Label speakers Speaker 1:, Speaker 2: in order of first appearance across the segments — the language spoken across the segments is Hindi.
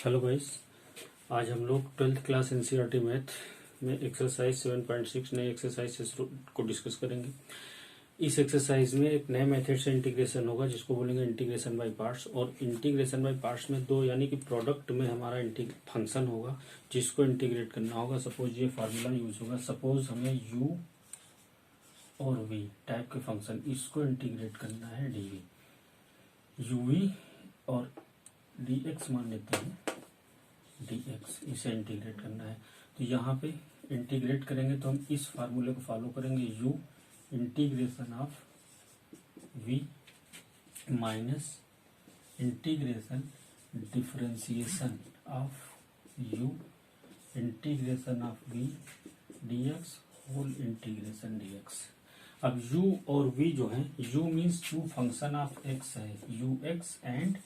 Speaker 1: हेलो गाइस, आज हम लोग 12th क्लास एनसीईआरटी मैथ में एक्सरसाइज 7.6 नए एक्सरसाइज को डिस्कस करेंगे। इस एक्सरसाइज में एक नए मेथड से इंटीग्रेशन होगा जिसको बोलेंगे इंटीग्रेशन बाय पार्ट्स। और इंटीग्रेशन बाय पार्ट्स में दो यानी कि प्रोडक्ट में हमारा फंक्शन होगा जिसको इंटीग्रेट करना होगा। सपोज ये फार्मूला यूज होगा। सपोज हमें u और v टाइप के फंक्शन इसको इंटीग्रेट करना है dv, uv और dx मान लेते हैं dx, इसे इंटीग्रेट करना है। तो यहाँ पे इंटीग्रेट करेंगे तो हम इस फार्मूले को फॉलो करेंगे, u integration of v minus integration differentiation of u integration of v dx whole integration dx। अब u और v जो है, u means two function of x है, ux एंड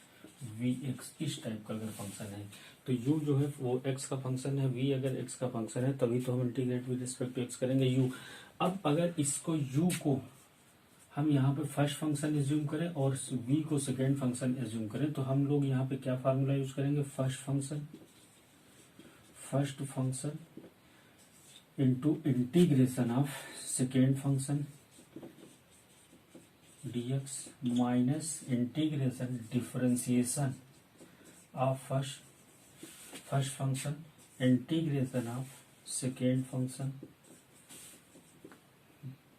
Speaker 1: vx, इस टाइप का अगर फंक्शन है तो u जो है वो x का फंक्शन है, v अगर x का फंक्शन है तभी तो हम integrate with respect to x करेंगे u। अब अगर इसको u को हम यहाँ पे फर्स्ट फंक्शन एज्यूम करें और v को सेकेंड फंक्शन एज्यूम करें तो हम लोग यहाँ पे क्या फार्मूला यूज करेंगे, first function into integration of second function dx minus integration differentiation of first function integration of second function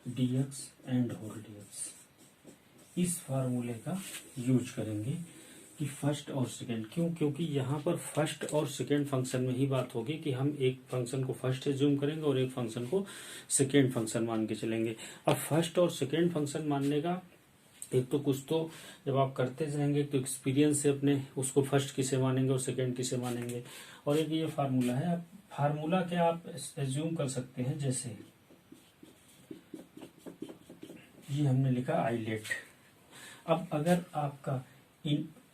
Speaker 1: dx and whole dx। इस फार्मूले का यूज करेंगे कि फर्स्ट और सेकेंड, क्योंकि यहाँ पर फर्स्ट और सेकेंड फंक्शन में ही बात होगी कि हम एक फंक्शन को फर्स्ट एज्यूम करेंगे और एक फंक्शन को सेकेंड फंक्शन मान के चलेंगे। अब फर्स्ट और सेकेंड फंक्शन मानने का एक तो कुछ तो जब आप करते जाएंगे तो एक्सपीरियंस से अपने उसको फर्स्ट किसे मानेंगे और सेकेंड किसे मानेंगे। और एक ये फार्मूला है, आप फार्मूला क्या आप एज्यूम कर सकते हैं, जैसे ये हमने लिखा आई लेट। अब अगर आपका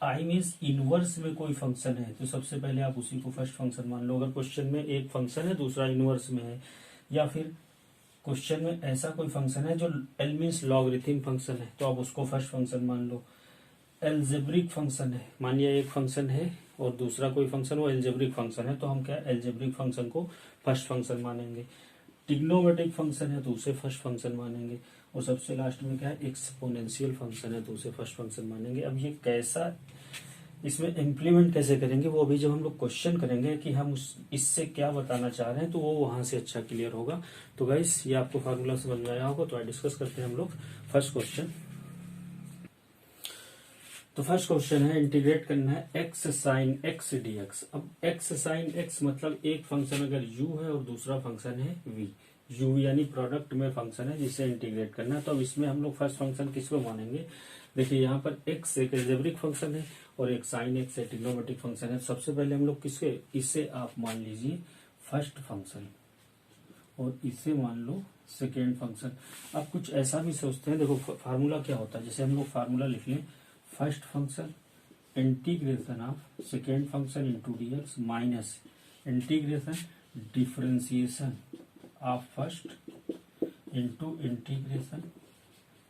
Speaker 1: आई मीन्स इनवर्स में कोई फंक्शन है तो सबसे पहले आप उसी को फर्स्ट फंक्शन मान लो। अगर क्वेश्चन में एक फंक्शन है दूसरा इनवर्स में है, या फिर क्वेश्चन में ऐसा कोई फंक्शन है जो एल मीन्स लॉगरिथम फंक्शन है तो आप उसको फर्स्ट फंक्शन मान लो। एल्जेब्रिक फंक्शन है, मानिए एक फंक्शन है और दूसरा कोई फंक्शन वो एल्जेब्रिक फंक्शन है तो हम क्या एल्जेब्रिक फंक्शन को फर्स्ट फंक्शन मानेंगे। ट्रिग्नोमेट्रिक फंक्शन है तो उसे फर्स्ट फंक्शन मानेंगे। और सबसे लास्ट में क्या है, एक्सपोनेंशियल फंक्शन है तो उसे फर्स्ट फंक्शन मानेंगे। अब ये कैसा इसमें इम्प्लीमेंट कैसे करेंगे वो अभी जब हम लोग क्वेश्चन करेंगे कि हम इससे क्या बताना चाह रहे हैं तो वो वहां से अच्छा क्लियर होगा। तो गाइस ये आपको फार्मूला समझ में आया होगा, तो आज डिस्कस करते हैं हम लोग फर्स्ट क्वेश्चन। तो फर्स्ट क्वेश्चन है इंटीग्रेट करना है x साइन x dx। अब x साइन x मतलब एक फंक्शन अगर u है और दूसरा फंक्शन है v, u यानी प्रोडक्ट में फंक्शन है जिसे इंटीग्रेट करना है। तो अब इसमें हम लोग फर्स्ट फंक्शन किसको मानेंगे, देखिए यहाँ पर x एक एल्जेब्रिक फंक्शन है और एक साइन x है ट्रिग्नोमेट्रिक फंक्शन है। सबसे पहले हम लोग किसके, इसे आप मान लीजिए फर्स्ट फंक्शन और इसे मान लो सेकेंड फंक्शन। अब कुछ ऐसा भी सोचते हैं, देखो फार्मूला क्या होता है, जैसे हम लोग फार्मूला लिख लें, first function integration of second function into dx minus integration differentiation of first into integration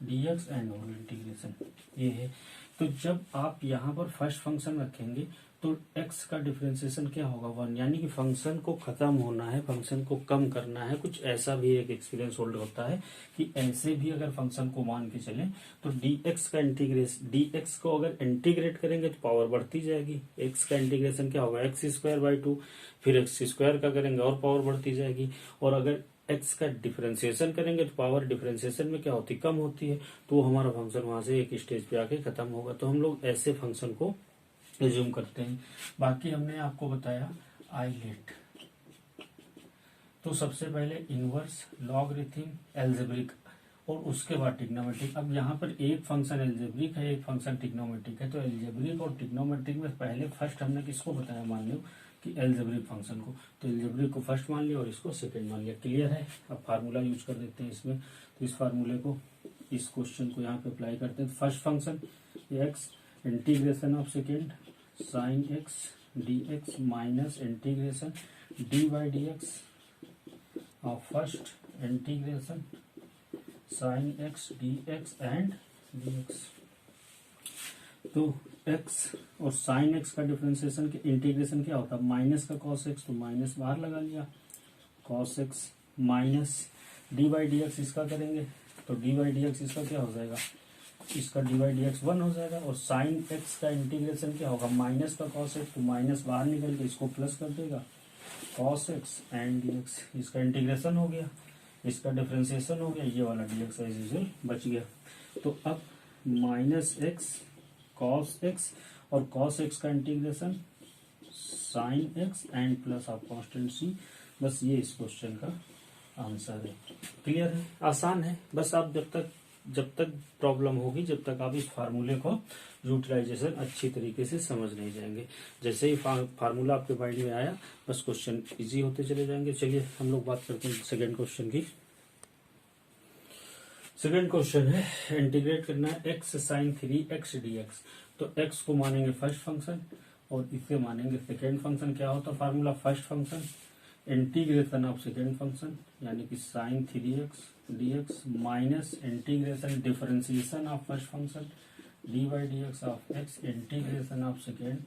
Speaker 1: dx and whole integration, ये है। तो जब आप यहाँ पर फर्स्ट फंक्शन रखेंगे तो x का डिफरेंशिएशन क्या होगा, 1, यानी कि फंक्शन को खत्म होना है, फंक्शन को कम करना है। कुछ ऐसा भी एक एक्सपीरियंस होल्ड होता है कि ऐसे भी अगर फंक्शन को मान के चले तो dx का इंटीग्रेशन, dx को अगर इंटीग्रेट करेंगे तो पावर बढ़ती जाएगी। x का इंटीग्रेशन क्या होगा, x²/2, फिर x² का करेंगे और पावर बढ़ती जाएगी। और अगर x का डिफरेंशिएशन करेंगे तो पावर डिफरेंशिएशन में क्या होती, कम होती है, तो हमारा फंक्शन वहां से एक स्टेज पे आके खत्म होगा। तो हम लोग ऐसे फंक्शन को एज्यूम करते हैं। बाकी हमने आपको बताया आई लेट, तो सबसे पहले इनवर्स, लॉगरिथम, एल्जेब्रिक और उसके बाद ट्रिग्नोमेट्रिक। अब यहाँ पर एक फंक्शन एल्जेब्रिक है एक फंक्शन ट्रिग्नोमेट्रिक है, तो एल्जेब्रिक और ट्रिग्नोमेट्रिक में पहले फर्स्ट हमने किसको बताया, मान लो कि एल्जेब्रिक फंक्शन को, तो एल्जेब्रिक को फर्स्ट मान लिया और इसको सेकंड मान लिया। क्लियर है। अब फार्मूला यूज कर देते हैं इसमें, तो इस फार्मूले को इस क्वेश्चन को यहाँ पे अप्लाई करते हैं। First function x integration of second sine x dx minus integration dy/dx of first integration sine x dx and dx। तो एक्स और साइन एक्स का डिफरेंशिएशन के इंटीग्रेशन क्या होता है, माइनस का कॉस एक्स, तो माइनस बाहर लगा लिया, cos x minus d by d x इसका करेंगे तो डी बाई डी एक्स इसका क्या हो जाएगा, इसका डी बाई डी एक्स 1 हो जाएगा। और साइन एक्स का इंटीग्रेशन क्या होगा, माइनस का कॉस एक्स, तो माइनस बाहर निकल के इसको प्लस कर देगा, cos x and D x, इसका इंटीग्रेशन हो गया, इसका डिफरेंशिएशन हो गया, ये वाला डी एक्स एज यूजुअल बच गया। तो अब माइनस एक्स कॉस एक्स और कॉस एक्स का integration sine x and plus of constant c, बस ये इस क्वेश्चन का आंसर है। क्लियर है, आसान है। बस आप जब तक प्रॉब्लम होगी, जब तक आप इस फार्मूले को यूटिलाइजेशन अच्छी तरीके से समझ नहीं जाएंगे। जैसे ही फार्मूला आपके माइंड में आया, बस क्वेश्चन इजी होते चले जाएंगे। चलिए हम लोग बात करते हैं सेकेंड क्वेश्चन की। सेकेंड क्वेश्चन है, इंटीग्रेट करना है एक्स साइन 3x dx। तो x को मानेंगे फर्स्ट फंक्शन और इसे मानेंगे सेकेंड फंक्शन। क्या होता है formula, first function integration of second function यानी कि sine 3x dx minus integration differentiation of first function d by d x of x integration of second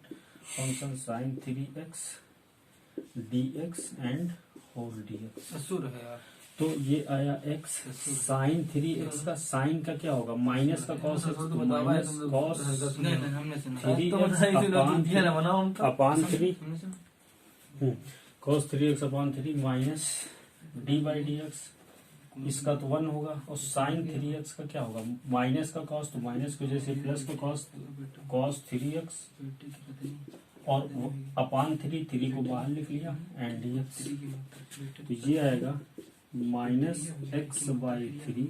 Speaker 1: function sine 3x dx and whole dx।
Speaker 2: असुर है यार।
Speaker 1: तो ये आया x साइन 3x का साइन का क्या होगा, माइनस का cos x, minus cos 3x upon 3 cos 3x upon 3 minus d by d x, इसका तो 1 होगा। और साइन 3x का क्या होगा, माइनस का कॉस, तो माइनस की वजह से प्लस का कॉस 3x और अपान 3 को बाहर लिख लिया एंड dx। तो ये आएगा minus x by 3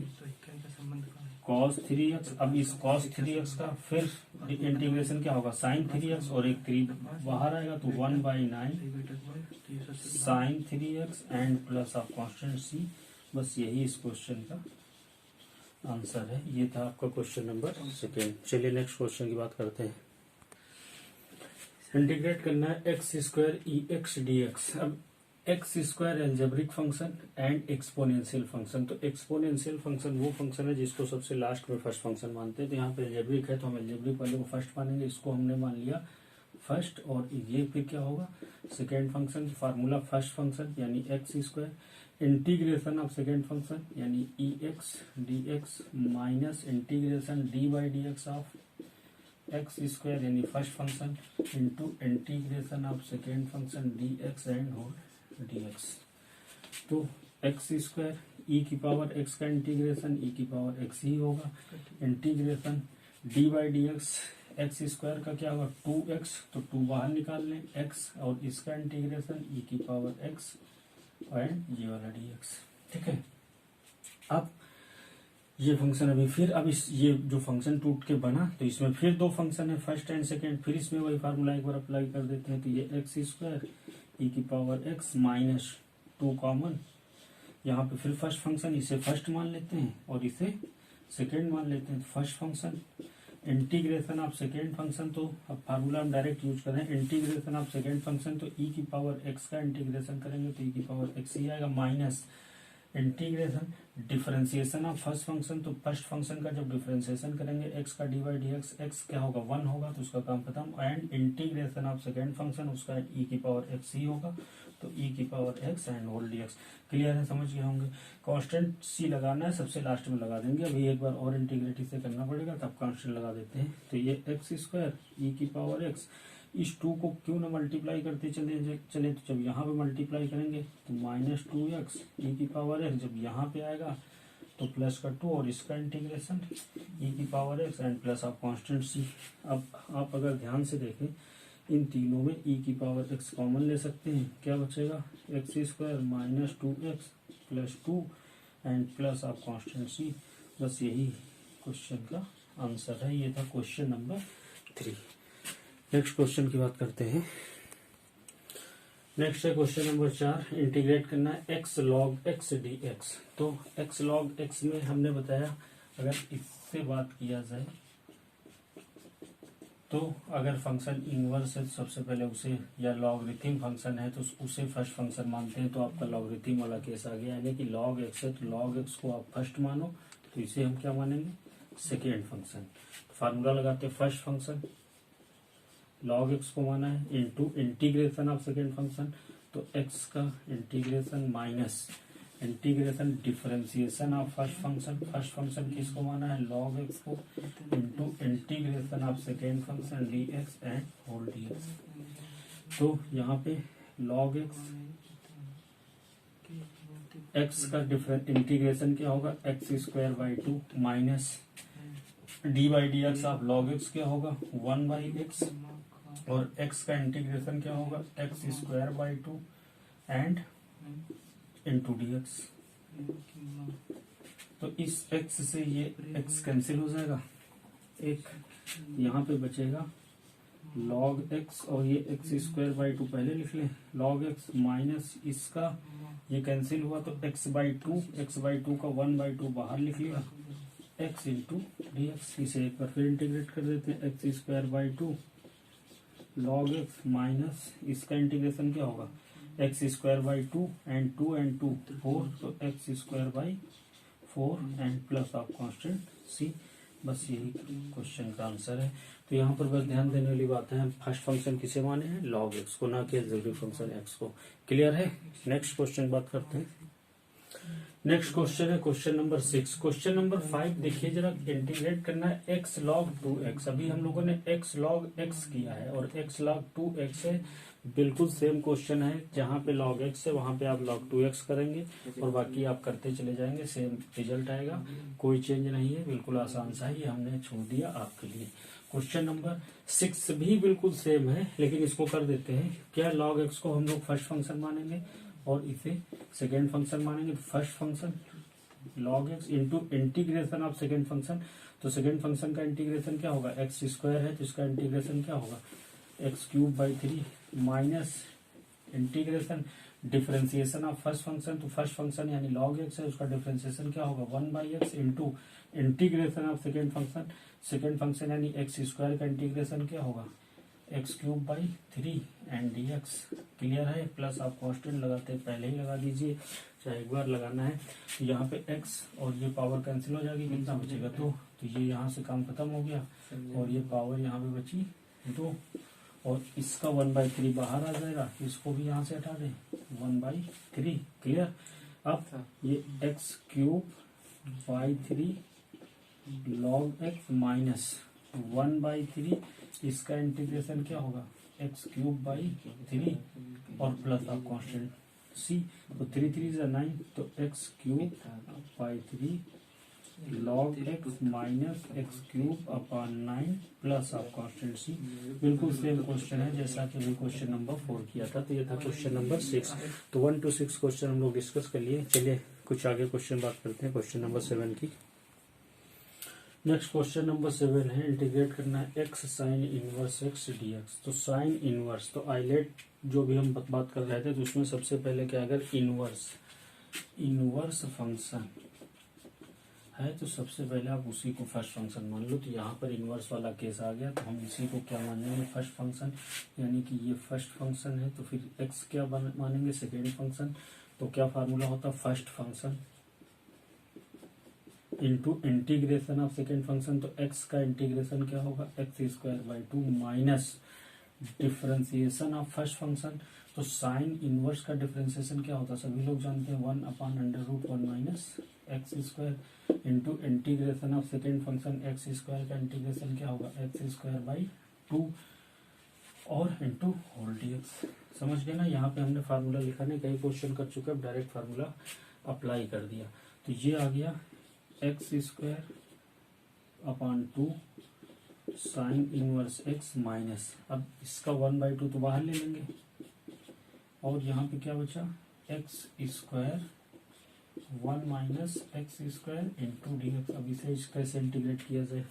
Speaker 1: cos 3x। अब इस कॉस 3x का फिर इंटीग्रेशन क्या होगा, साइन 3x और एक 3 बाहर आएगा तो 1/9 sine 3x and plus of constant c। बस यही इस क्वेश्चन का आंसर है। ये था आपका क्वेश्चन नंबर सेकेंड। चलिए नेक्स्ट क्वेश्चन की बात करते हैं। इंटीग्रेट करना है एक्स स्क्वायर ई एक्स डी एक्स। अब x square algebraic function and exponential function. तो एक्सपोनेंशियल फंक्शन वो फंक्शन है जिसको सबसे लास्ट में फर्स्ट फंक्शन मानते हैं। तो यहाँ पे एल्जेब्रिक है तो हम एल्जेब्रिक वाले को फर्स्ट मानेंगे, इसको हमने मान लिया फर्स्ट। और ये फिर क्या होगा, second function formula first function यानी x square integration of second function यानी e x d x minus integration d by d x of x square यानी first function into integration of second function d x and whole dx। तो एक्स स्क्वायर ई की पावर एक्स का इंटीग्रेशन ई की पावर एक्स ही होगा, integration d by d x square का क्या होगा 2x, तो 2 बाहर निकाल लें x और इसका इंटीग्रेशन ई की पावर x एंड ये वाला dx। ठीक है, अब ये फंक्शन अभी फिर अब इस ये जो फंक्शन टूट के बना तो इसमें फिर 2 फंक्शन है फर्स्ट एंड सेकेंड, फिर इसमें वही फार्मूला एक बार अप्लाई कर देते हैं। तो ये एक्स स्क्वायर ई की पावर x माइनस 2 कॉमन, यहाँ पे फिर फर्स्ट फंक्शन इसे फर्स्ट मान लेते हैं और इसे सेकेंड मान लेते हैं। तो first function integration of second function, तो अब फार्मूला हम डायरेक्ट यूज करें इंटीग्रेशन ऑफ सेकेंड फंक्शन, तो ई की पावर x का इंटीग्रेशन करेंगे तो ई की पावर x ही आएगा minus integration differentiation of first function, तो फर्स्ट फंक्शन का जब डिफरेंशिएशन करेंगे x का डी बाई डी एक्स क्या होगा 1 होगा तो उसका काम खत्म। And integration of second function उसका e की पावर x ही होगा तो e की power x and whole d x. Clear है, समझ गए होंगे। कांस्टेंट c लगाना है, सबसे लास्ट में लगा देंगे। अभी एक बार और इंटीग्रेट इसे करना पड़ेगा तब कांस्टेंट लगा देते हैं। तो ये एक्स स्क्वायर e की पावर x, इस 2 को क्यों ना मल्टीप्लाई करते चले तो जब यहाँ पे मल्टीप्लाई करेंगे तो माइनस 2x ई की पावर x, जब यहाँ पे आएगा तो प्लस का 2 और इसका इंटीग्रेशन ई की power x and plus of constant c। अब आप अगर ध्यान से देखें इन तीनों में ई की पावर x कॉमन ले सकते हैं, क्या बचेगा x square minus 2x plus 2 and plus of constant c। बस यही क्वेश्चन का आंसर है। ये था क्वेश्चन नंबर 3। नेक्स्ट क्वेश्चन की बात करते हैं। नेक्स्ट है क्वेश्चन नंबर 4, इंटीग्रेट करना है x log x dx। तो x log x में हमने बताया अगर इससे बात किया जाए तो अगर फंक्शन इनवर्स है तो सबसे पहले उसे, या लॉगरिथम फंक्शन है तो उसे फर्स्ट फंक्शन मानते हैं। तो आपका लॉगरिथम वाला केस आ गया, यानी कि log x है तो log x को आप फर्स्ट मानो तो इसे हम क्या मानेंगे सेकेंड फंक्शन। तो फार्मूला लगाते हैं फर्स्ट फंक्शन log x को माना है into integration of second function, तो x का integration minus integration differentiation of first function किसको माना है log x को into integration of second function dx and whole dx। तो यहाँ पे log x का डिफरेंट इंटीग्रेशन क्या होगा x square by two minus d by d x of log x क्या होगा 1 बाई एक्स, और x का इंटीग्रेशन क्या होगा x square by to and into d x. तो इस x से ये x कैंसिल हो जाएगा, एक यहाँ पे बचेगा log x और ये एक्स स्क्वायर बाई टू पहले लिख लें, log x माइनस इसका ये कैंसिल हुआ तो x बाई टू का 1 बाई टू बाहर लिख लिया, x इंटू डी एक्स। इसे एक बार फिर इंटीग्रेट कर देते हैं, x square by to log x minus इसका इंटीग्रेशन क्या होगा x square by to and 2 4, तो x square by 4 and plus of constant c। बस यही क्वेश्चन का आंसर है। तो यहाँ पर बस ध्यान देने वाली बात है, फर्स्ट फंक्शन किसे माने हैं log x को, ना कि ऑक्सिलरी फंक्शन x को। क्लियर है। नेक्स्ट क्वेश्चन बात करते हैं। नेक्स्ट क्वेश्चन है क्वेश्चन नंबर 6। क्वेश्चन नंबर 5 देखिए जरा, इंटीग्रेट करना है x log 2x। अभी हम लोगों ने x log x किया है और x log 2x है, बिल्कुल सेम क्वेश्चन है, जहाँ पे log x है वहां पे आप log 2x करेंगे और बाकी आप करते चले जाएंगे, सेम रिजल्ट आएगा, कोई चेंज नहीं है, बिल्कुल आसान सा ही हमने छोड़ दिया आपके लिए। क्वेश्चन नंबर 6 भी बिल्कुल सेम है, लेकिन इसको कर देते हैं क्या, log x को हम लोग फर्स्ट फंक्शन मानेंगे और इसे सेकेंड फंक्शन मानेंगे। First function log x into integration of second function, तो सेकेंड फंक्शन का इंटीग्रेशन क्या होगा एक्स स्क्वायर है तो इसका इंटीग्रेशन क्या होगा x cube by 3 minus integration differentiation of first function, तो फर्स्ट फंक्शन यानी log x है उसका डिफरेंशिएशन क्या होगा 1 by x into integration of second function यानी एक्स स्क्वायर का इंटीग्रेशन क्या होगा x cube by 3 and D x. Clear है। प्लस आप कांस्टेंट लगाते पहले ही लगा दीजिए, चाहे एक बार लगाना है। तो यहाँ पे x और ये पावर कैंसिल हो जाएगी, कितना बचेगा तो ये यहाँ से काम खत्म हो गया और ये पावर यहाँ पे बची 2 और इसका 1/3 बाहर आ जाएगा, इसको भी यहाँ से हटा दें 1/3। क्लियर। अब ये x cube by 3 log x minus 1/3, इसका इंटीग्रेशन क्या होगा एक्स क्यूब बाई 3 और प्लस ऑफ कांस्टेंट c, तो 3 3 is 9, तो x cube by 3 log x minus x cube upon 9 plus of constant c। बिल्कुल सेम क्वेश्चन है जैसा कि अभी क्वेश्चन नंबर 4 किया था। तो ये था क्वेश्चन नंबर 6। तो 1 to 6 क्वेश्चन हम लोग डिस्कस कर लिए। चलिए कुछ आगे क्वेश्चन बात करते हैं, क्वेश्चन नंबर 7 की। नेक्स्ट क्वेश्चन नंबर 7 है, इंटीग्रेट करना है x sine inverse x dx। तो साइन इनवर्स, तो आइलेट जो भी हम बात कर रहे थे तो उसमें सबसे पहले क्या, अगर इनवर्स फंक्शन है तो सबसे पहले आप उसी को फर्स्ट फंक्शन मान लो। तो यहाँ पर इनवर्स वाला केस आ गया, तो हम इसी को क्या मानेंगे फर्स्ट फंक्शन, यानी कि ये फर्स्ट फंक्शन है तो फिर x क्या मानेंगे सेकेंड फंक्शन। तो क्या फार्मूला होता है first function into integration of second function, तो x का इंटीग्रेशन क्या होगा x square by 2 minus differentiation of first function. तो साइन इनवर्स का डिफरेंशिएशन क्या होता है सभी लोग जानते हैं 1/√1 minus x square into integration of second function x square का इंटीग्रेशन क्या होगा एक्स स्क्वायर बाई 2 और इंटू होल dx। समझ गए ना। यहाँ पे हमने फार्मूला लिखा नहीं, कई क्वेश्चन कर चुके हैं, डायरेक्ट फार्मूला अप्लाई कर दिया। तो ये आ गया x square upon 2 sine inverse x minus, अब इसका 1/2 तो बाहर ले लेंगे और यहाँ पे क्या बचा x square 1 minus x square into d x. अब इसे कैसे इंटीग्रेट किया जाए,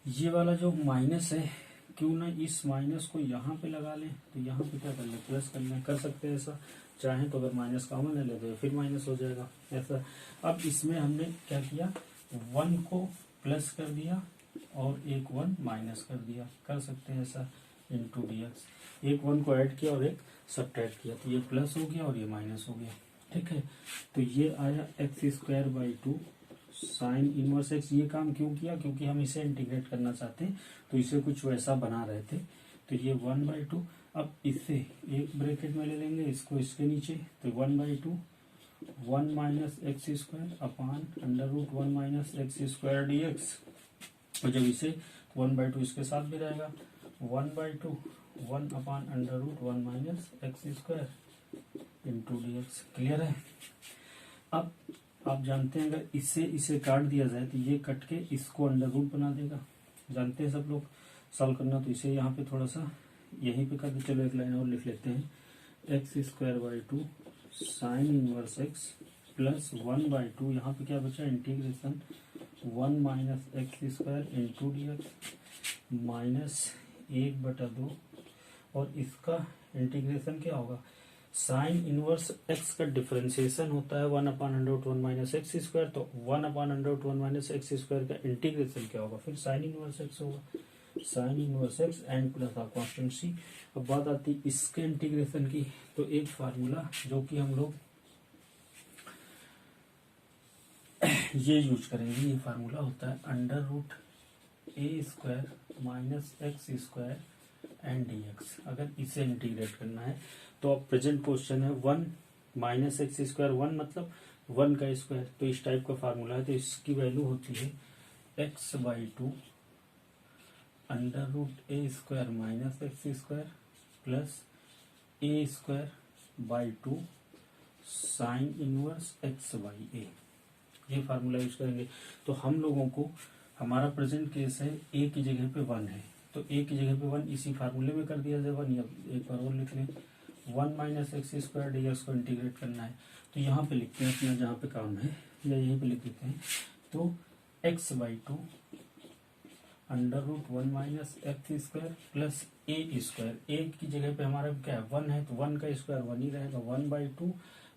Speaker 1: ये वाला जो माइनस है क्यों ना इस माइनस को यहाँ पे लगा लें, तो यहाँ पे क्या कर ले प्लस कर लें, कर सकते हैं ऐसा, चाहे तो अगर माइनस कॉमन ले लेते फिर माइनस हो जाएगा ऐसा। अब इसमें हमने क्या किया 1 को प्लस कर दिया और एक 1 माइनस कर दिया, कर सकते हैं ऐसा इंटू डी एक्स। एक 1 को ऐड किया और एक सब्ट्रैक्ट किया, तो ये प्लस हो गया और ये माइनस हो गया। ठीक है। तो ये आया x square by 2 sign inverse x. ये काम क्यों किया? क्योंकि हम इसे इंटीग्रेट करना चाहते हैं, तो इसे कुछ वैसा बना रहे थे। तो ये 1/2। अब इसे एक ब्रैकेट में ले लेंगे, इसको इसके नीचे, तो 1/2 1 minus x square upon √1 minus x square dx। और जब इसे 1/2 इसके साथ भी रहेगा, 1/2 1 अपान √1 minus x square into dx। Clear है? अब आप जानते हैं अगर इसे काट दिया जाए तो ये कट के इसको अंडर रूट बना देगा। जानते हैं सब लोग सॉल्व करना। तो इसे यहाँ पे थोड़ा सा यहीं पे कर दे। चलो एक लाइन और लिख लेते हैं, x²/2 sign inverse x plus 1/2, यहाँ पे क्या बचा, integration 1 minus x square into dx minus 1/2। और इसका इंटीग्रेशन क्या होगा, साइन इनवर्स एक्स का डिफरेंशिएशन होता है 1/√1 माइनस एक्स स्क्वायर। तो 1/√1 माइनस एक्स स्क्वायर का इंटीग्रेशन क्या होगा, फिर साइन इनवर्स एक्स होगा, sign inverse x and plus आप कांस्टेंट सी। अब बात आती है इसके इंटीग्रेशन की। तो एक फार्मूला जो कि हम लोग ये यूज करेंगे, ये फार्मूला होता है √a² minus x square and dx। अगर इसे इंटीग्रेट करना है तो अब प्रेजेंट क्वेश्चन है 1 माइनस एक्स स्क्वायर, 1 मतलब 1 का स्क्वायर, तो इस टाइप का फार्मूला है। तो इसकी वैल्यू होती है x/2 √a² minus x square plus a²/2 sine inverse x/a। ये फार्मूला यूज करेंगे। तो हम लोगों को, हमारा प्रेजेंट केस है a की जगह पे 1 है, तो a की जगह पे 1 इसी फार्मूले में कर दिया जाए 1। या एक बार और लिख लें, 1 माइनस एक्स स्क्वायर dx को इंटीग्रेट करना है। तो यहाँ पे लिखते हैं अपना जहाँ पे काम है, या यहीं पे लिख देते हैं। तो x/2 √1 minus x square plus a²। a की जगह पे हमारा क्या है, 1 है, तो 1 का स्क्वायर 1 ही रहेगा, 1/2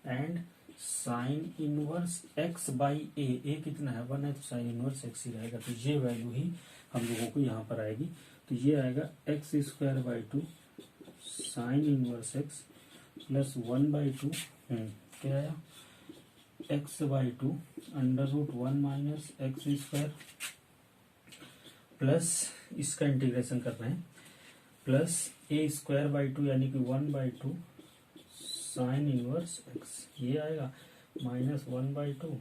Speaker 1: एंड साइन इनवर्स x/a। कितना है, 1 है, तो साइन इनवर्स x ही रहेगा। तो ये वैल्यू ही हम लोगों को यहाँ पर आएगी। तो ये आएगा x²/2 sine inverse x plus 1/2 क्या आया, x/2 √1 minus x square plus इसका इंटीग्रेशन कर रहे हैं, प्लस a²/2 यानी कि 1/2 साइन इनवर्स x, ये आएगा minus 1/2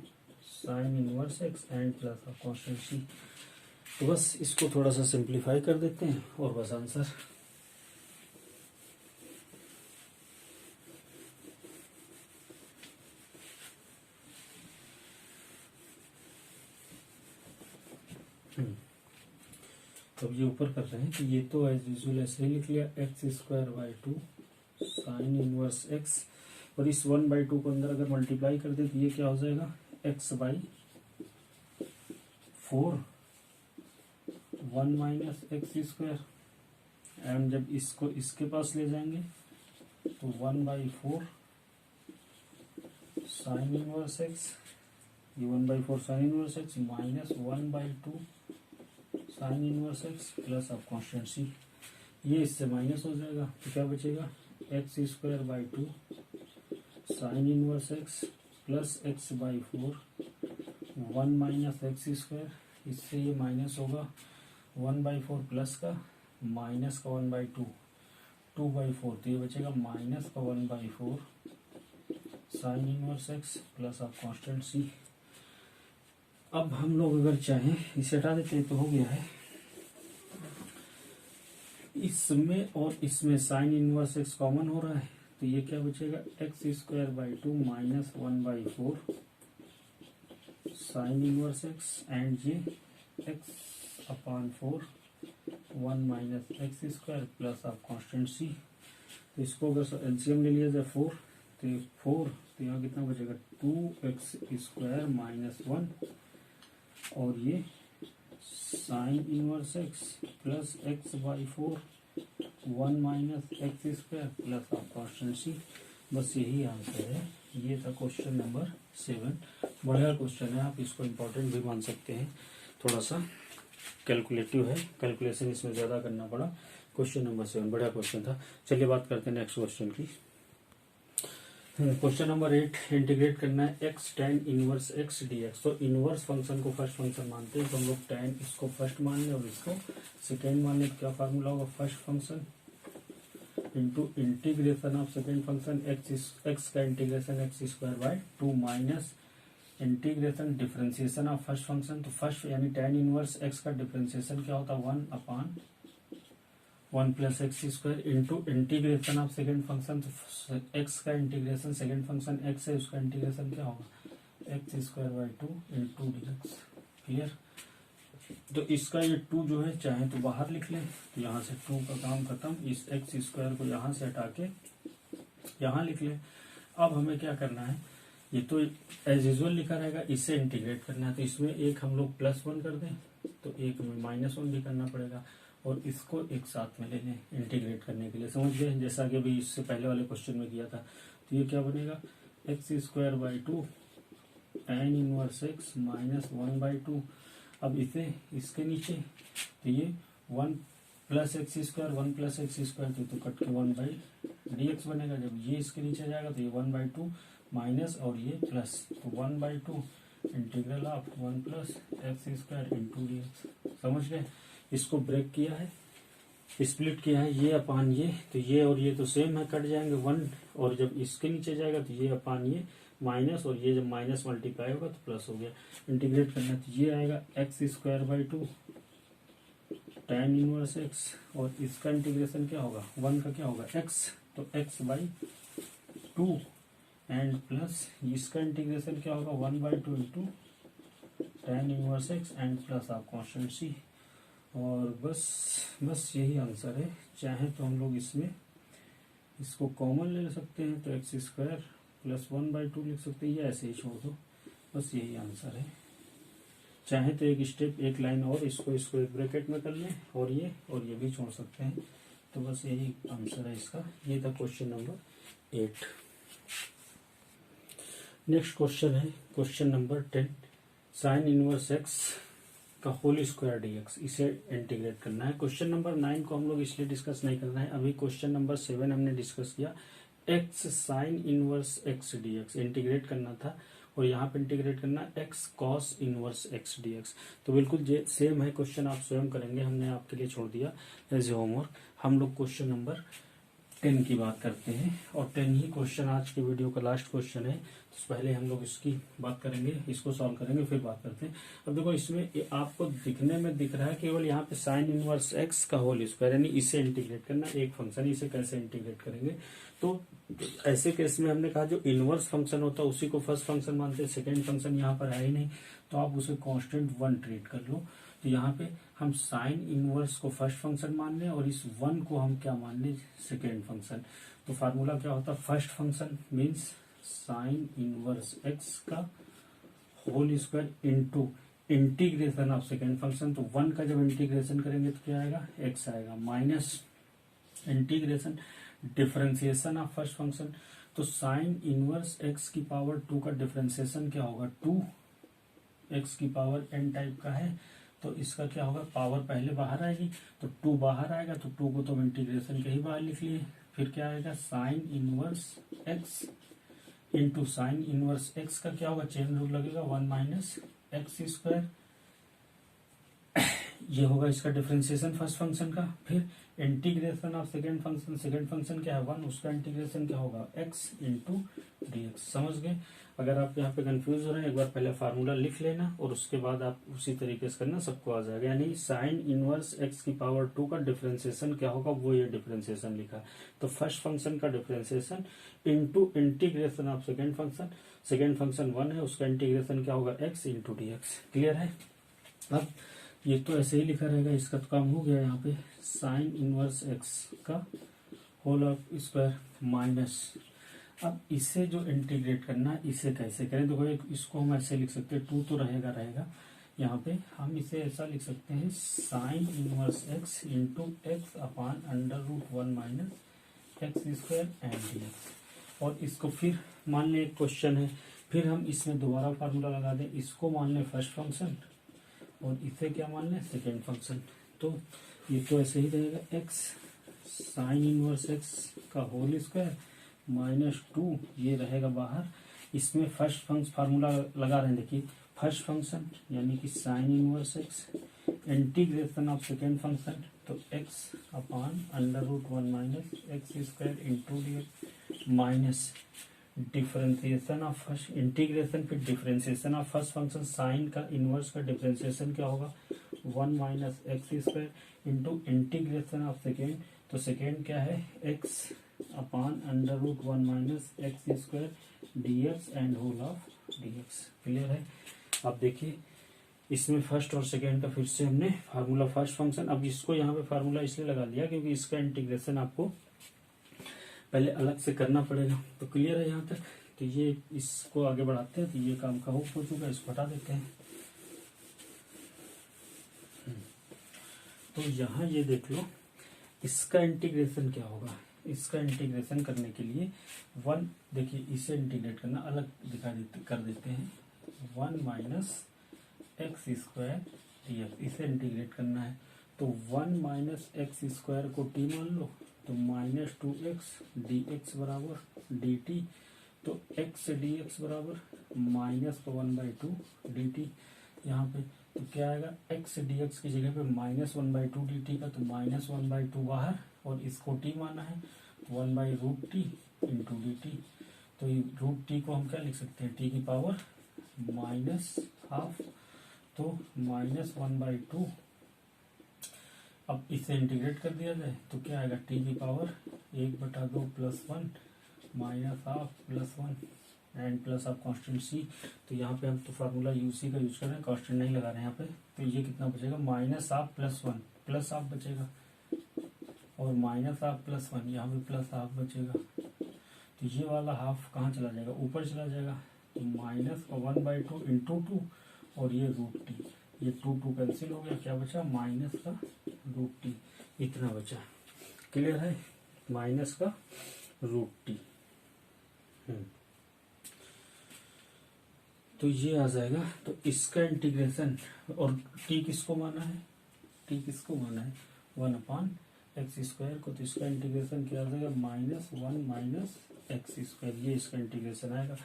Speaker 1: sine inverse x and plus of constant c। तो बस इसको थोड़ा सा सिंप्लीफाई कर देते हैं और बस आंसर। तो अब ये ऊपर कर रहे हैं कि ये तो एज यूजुअल ऐसे ही लिख लिया, x²/2 साइन इनवर्स x, और इस 1/2 को अंदर अगर मल्टीप्लाई कर दे तो ये क्या हो जाएगा, x/4 1 minus x square. And जब इसको इसके पास ले जाएंगे तो 1/4 साइन इनवर्स x, ये 1/4 sine inverse x minus 1/2 sine inverse x plus of constant c। ये इससे माइनस हो जाएगा तो क्या बचेगा, x²/2 sine inverse x plus x/4 1 minus x square. इससे ये माइनस होगा 1/4 प्लस का माइनस का 1/2 2/4, तो ये बचेगा माइनस का 1/4 sine inverse x plus of constant c। अब हम लोग अगर चाहें इसे हटा देते हैं तो हो गया है, इसमें और इसमें साइन इनवर्स x कॉमन हो रहा है, तो ये क्या बचेगा, x²/2 minus 1/4 sine inverse x and ये x/4 1 minus x square plus of constant c। तो इसको अगर एलसीएम ले लिया जाए 4, तो यहाँ कितना बचेगा, 2x² माइनस 1, और ये sine inverse x plus x/4 1 minus x square plus of constant c। बस यही आंसर है। ये था क्वेश्चन नंबर 7। बढ़िया क्वेश्चन है, आप इसको इम्पोर्टेंट भी मान सकते हैं। थोड़ा सा कैलकुलेटिव है, कैलकुलेशन इसमें ज़्यादा करना पड़ा। क्वेश्चन नंबर 7 बढ़िया क्वेश्चन था। चलिए बात करते हैं नेक्स्ट क्वेश्चन की। क्वेश्चन नंबर 8 इंटीग्रेट करना है x ten inverse x d x. तो इनवर्स फंक्शन को फर्स्ट फंक्शन मानते हैं, तो हम लोग टेन इसको फर्स्ट मान लें और इसको सेकेंड मान लें। तो क्या फार्मूला होगा, first function into integration of second function x का integration x square by 2 minus integration differentiation of first function. तो फर्स्ट यानी टेन इनवर्स एक्स का डिफरेंशिएशन क्या होता है, 1/1 plus x square into integration of second function. तो एक्स का इंटीग्रेशन सेकेंड फंक्शन एक्स है, उसका इंटीग्रेशन क्या होगा, x square by 2 into d x. Clear. तो इसका ये 2 जो है चाहे तो बाहर लिख लें, तो यहाँ से 2 का काम खत्म। इस एक्स स्क्वायर को यहाँ से हटा के यहाँ लिख लें। अब हमें क्या करना है, ये तो एज यूजुअल लिखा रहेगा, इससे इंटीग्रेट करना है। तो इसमें एक हम लोग +1 कर दें, तो एक में -1 भी करना पड़ेगा, और इसको एक साथ में ले लें इंटीग्रेट करने के लिए। समझ गए, जैसा कि अभी इससे पहले वाले क्वेश्चन में किया था। तो ये क्या बनेगा, x square by 2 ten inverse x minus 1/2। अब इसे इसके नीचे, तो ये 1 plus x square 1 plus x square, तो कट के 1/dx बनेगा। जब ये इसके नीचे जाएगा तो ये 1/2 माइनस और ये प्लस, तो 1/2 integral of 1 plus x square into d x. समझ गए, इसको ब्रेक किया है, स्प्लिट किया है, ये अपान ये, तो ये और ये तो सेम है, कट जाएंगे 1, और जब इसके नीचे जाएगा तो ये अपान ये माइनस, और ये जब माइनस मल्टीप्लाई होगा तो प्लस हो गया। इंटीग्रेट करना तो ये आएगा x square by 2 ten inverse x, और इसका इंटीग्रेशन क्या होगा, 1 का क्या होगा एक्स, तो एक्स बाई 2 एंड प्लस इसका इंटीग्रेशन क्या होगा 1/2 into ten inverse x and plus आप कॉन्स्टेंट सी। और बस यही आंसर है। चाहे तो हम लोग इसमें इसको कॉमन ले सकते हैं, तो एक्स स्क्वायर प्लस 1/2 लिख सकते हैं, या ऐसे ही छोड़ दो, बस यही आंसर है। चाहे तो एक स्टेप एक लाइन और इसको एक ब्रैकेट में कर लें, और ये भी छोड़ सकते हैं। तो बस यही आंसर है इसका। ये था क्वेश्चन नंबर 8। नेक्स्ट क्वेश्चन है question number 10, sign inverse x का होल स्क्वायर डीएक्स, इसे इंटीग्रेट करना है। क्वेश्चन नंबर 9 को हम लोग इसलिए डिस्कस नहीं करना है, अभी क्वेश्चन नंबर 7 हमने डिस्कस किया। X sine inverse x dx integrate करना था, और यहाँ पे इंटीग्रेट करना x cos inverse x dx. तो बिल्कुल सेम है क्वेश्चन, आप स्वयं करेंगे, हमने आपके लिए छोड़ दिया एज ए होमवर्क। हम लोग क्वेश्चन नंबर 10 की बात करते हैं, और 10 ही क्वेश्चन आज के वीडियो का लास्ट क्वेश्चन है। तो पहले हम लोग इसकी बात करेंगे, इसको सॉल्व करेंगे, फिर बात करते हैं। अब देखो, इसमें आपको दिखने में दिख रहा है केवल यहाँ पे साइन इनवर्स एक्स का होल स्क्वायर, यानी इसे इंटीग्रेट करना एक फंक्शन। इसे कैसे इंटीग्रेट करेंगे, तो ऐसे केस में हमने कहा जो इनवर्स फंक्शन होता है उसी को फर्स्ट फंक्शन मानते हैं। सेकेंड फंक्शन यहाँ पर है ही नहीं, तो आप उसे कांस्टेंट 1 ट्रीट कर लो। तो यहाँ पे हम साइन इनवर्स को फर्स्ट फंक्शन मान लें, और इस 1 को हम क्या मान लें, सेकेंड फंक्शन। तो फार्मूला क्या होता है, first function means sine inverse x का whole square into integration of second function. तो 1 का जब इंटीग्रेशन करेंगे तो क्या आएगा, एक्स आएगा, minus integration differentiation of first function. तो साइन इनवर्स एक्स की पावर 2 का डिफरेंशिएशन क्या होगा, 2 एक्स की पावर n टाइप का है, तो इसका क्या होगा, पावर पहले बाहर आएगी, तो 2 बाहर आएगा, तो 2 को तो इंटीग्रेशन के ही बाहर लिख लिए। फिर क्या आएगा, sign inverse x into sine inverse x का क्या होगा, चेन रूल लगेगा, 1 माइनस एक्स स्क्वायर, ये होगा इसका डिफरेंशिएशन फर्स्ट फंक्शन का। फिर इंटीग्रेशन ऑफ सेकेंड फंक्शन क्या है 1, उसका इंटीग्रेशन क्या होगा एक्स इंटू डी एक्स। समझ गए। अगर आप यहाँ पे कंफ्यूज हो रहे हैं, एक बार पहले फार्मूला लिख लेना, और उसके बाद आप उसी तरीके से करना, सबको आ जाएगा। यानी साइन इनवर्स एक्स की पावर 2 का डिफरेंशिएशन क्या होगा, वो ये डिफरेंशिएशन लिखा। तो फर्स्ट फंक्शन का differentiation into integration of second function 1 है, उसका इंटीग्रेशन क्या होगा x into d x. Clear है। अब ये तो ऐसे ही लिखा रहेगा, इसका तो काम हो गया। यहाँ पे साइन इनवर्स एक्स का होल स्क्वायर माइनस, अब इसे जो इंटीग्रेट करना है इसे कैसे करें, देखो इसको हम ऐसे लिख सकते हैं, 2 तो रहेगा यहाँ पे, हम इसे ऐसा लिख सकते हैं, sine inverse x into x upon √1 minus x square and dx. और इसको फिर मान लें एक क्वेश्चन है, फिर हम इसमें दोबारा फार्मूला लगा दें, इसको मान लें फर्स्ट फंक्शन और इसे क्या मान लें सेकेंड फंक्शन। तो ये तो ऐसे ही रहेगा, एक्स साइन इनवर्स एक्स का होल स्क्वायर -2 ये रहेगा बाहर। इसमें फर्स्ट फंक्शन फार्मूला लगा रहे हैं, देखिए फर्स्ट फंक्शन यानी कि sine inverse x, integration of second function तो x upon √1 minus x square into d minus differentiation of first integration, फिर differentiation of first function sine का इनवर्स का डिफरेंशिएशन क्या होगा 1 minus x square into integration of second, तो सेकेंड क्या है x upon √1 minus x square dx and whole of dx। Clear है। अब देखिए इसमें फर्स्ट और सेकेंड का फिर से हमने फार्मूला फर्स्ट फंक्शन, अब इसको यहाँ पे फार्मूला इसलिए लगा दिया क्योंकि इसका इंटीग्रेशन आपको पहले अलग से करना पड़ेगा। तो क्लियर है यहाँ तक। तो ये इसको आगे बढ़ाते हैं, तो ये काम का हो चुका है, इसको हटा देते हैं। तो यहाँ ये देख लो इसका इंटीग्रेशन क्या होगा। इसका इंटीग्रेशन करने के लिए 1, देखिए इसे इंटीग्रेट करना अलग कर देते हैं 1 माइनस एक्स स्क्वायर dx, इसे इंटीग्रेट करना है तो 1 माइनस एक्स स्क्वायर को t मान लो तो -2x dx बराबर dt, तो x dx बराबर -1/2 dt। यहाँ पे तो क्या आएगा x dx की जगह पे -1/2 dt का, तो -1/2 बाहर और इसको t माना है 1/√t इंटू dt। तो ये √t को हम क्या लिख सकते हैं t की पावर -12, तो -1/2। अब इसे इंटीग्रेट कर दिया जाए तो क्या आएगा t की पावर 1/2 + 1 -12 + 1 एंड प्लस आप कांस्टेंट c। तो यहाँ पे हम तो फार्मूला यूसी का यूज कर रहे हैं, कांस्टेंट नहीं लगा रहे हैं यहाँ पे। तो ये कितना बचेगा -12 + 1 प्लस हाफ बचेगा और -12 + 1 यहाँ पे प्लस हाफ बचेगा। तो ये वाला हाफ कहाँ चला जाएगा, ऊपर चला जाएगा। तो -1/2 इंटू 2 और ये √t, ये 2 कैंसिल हो गया, क्या बचा माइनस का √t, इतना बचा। क्लियर है, माइनस का √t। तो ये आ जाएगा। तो इसका इंटीग्रेशन, और t किसको माना है, t किसको माना है 1/x² को, तो इसका इंटीग्रेशन क्या आ जाएगा -1 माइनस x², ये इसका इंटीग्रेशन आएगा।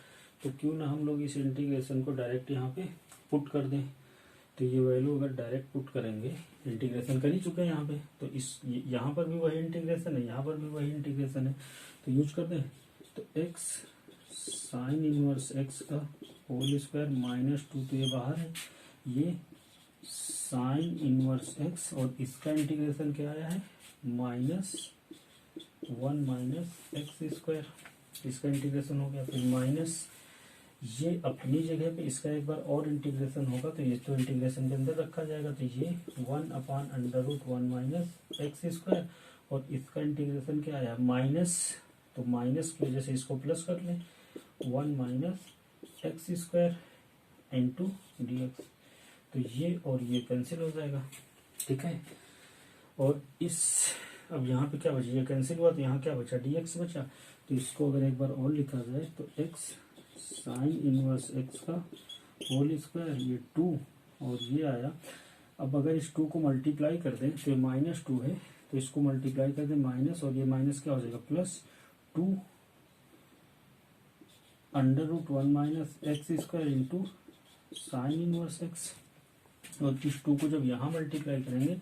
Speaker 1: तो क्यों ना हम लोग इस इंटीग्रेशन को डायरेक्ट यहाँ पे पुट कर दें। तो ये वैल्यू अगर डायरेक्ट पुट करेंगे, इंटीग्रेशन कर ही चुके हैं यहाँ पे, तो इस यहाँ पर भी वही इंटीग्रेशन है, यहाँ पर भी वही इंटीग्रेशन है, तो यूज कर दें। तो x साइन इनवर्स x का होल स्क्वायर -2, तो ये बाहर है, ये साइन इनवर्स x और इसका इंटीग्रेशन क्या आया है -1 माइनस x², इसका इंटीग्रेशन हो गया। फिर माइनस ये अपनी जगह पे इसका एक बार और इंटीग्रेशन होगा, तो ये तो इंटीग्रेशन के अंदर रखा जाएगा। तो ये 1/√1 माइनस x² और इसका इंटीग्रेशन क्या आया माइनस, तो माइनस की वजह से इसको प्लस कर लें 1 माइनस x² इंटू dx। तो ये और ये कैंसिल हो जाएगा, ठीक है। और इस अब यहाँ पे क्या बचा, ये कैंसिल हुआ तो यहाँ क्या बचा dx बचा। तो इसको अगर एक बार और लिखा जाए तो x साइन इनवर्स x का होल स्क्वायर, ये 2 और ये आया। अब अगर इस 2 को मल्टीप्लाई कर दें तो ये -2 है, तो इसको मल्टीप्लाई कर दें माइनस, और ये माइनस क्या हो जाएगा +2 √1 minus x² into sine inverse x। और इस 2 को जब यहाँ मल्टीप्लाई करेंगे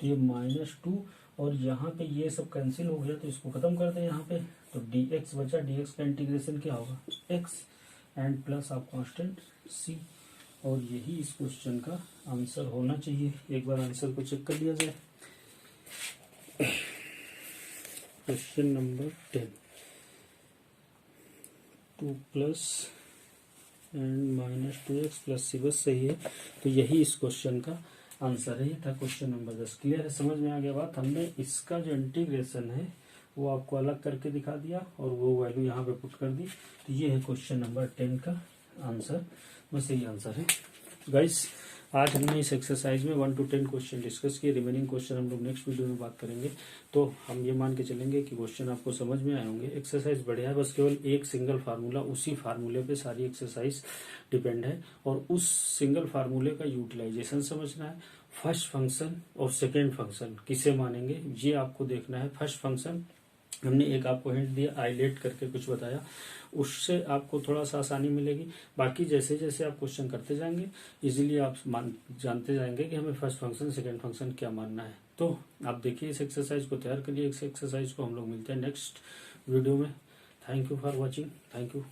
Speaker 1: तो ये -2 और यहाँ पे ये सब कैंसिल हो गया, तो इसको खत्म कर दें यहाँ पे। तो dx बचा, dx का इंटीग्रेशन क्या होगा x एंड प्लस आप कांस्टेंट c। और यही इस क्वेश्चन का आंसर होना चाहिए। एक बार आंसर को चेक कर लिया जाए। Question number 10, 2 plus and -2x + c, बस सही है। तो यही इस क्वेश्चन का आंसर है। ये था क्वेश्चन नंबर 10। क्लियर है, समझ में आ गया बात। हमने इसका जो इंटीग्रेशन है वो आपको अलग करके दिखा दिया और वो वैल्यू यहाँ पे पुट कर दी। तो ये है क्वेश्चन नंबर 10 का आंसर, बस यही आंसर है गाइस। आज हमने इस एक्सरसाइज में 1 to 10 क्वेश्चन डिस्कस किए। रिमेनिंग क्वेश्चन हम लोग नेक्स्ट वीडियो में बात करेंगे। तो हम ये मान के चलेंगे कि क्वेश्चन आपको समझ में आए होंगे। एक्सरसाइज बढ़िया है, बस केवल एक सिंगल फार्मूला, उसी फार्मूले पे सारी एक्सरसाइज डिपेंड है और उस सिंगल फार्मूले का यूटिलाइजेशन समझना है। फर्स्ट फंक्शन और सेकेंड फंक्शन किसे मानेंगे ये आपको देखना है। फर्स्ट फंक्शन हमने एक आपको हिंट दिया, आइलेट करके कुछ बताया, उससे आपको थोड़ा सा आसानी मिलेगी। बाकी जैसे जैसे आप क्वेश्चन करते जाएंगे इजीली आप जानते जाएंगे कि हमें फर्स्ट फंक्शन सेकंड फंक्शन क्या मानना है। तो आप देखिए इस एक्सरसाइज को तैयार करिए। इस एक्सरसाइज को हम लोग मिलते हैं नेक्स्ट वीडियो में। Thank you for watching. Thank you.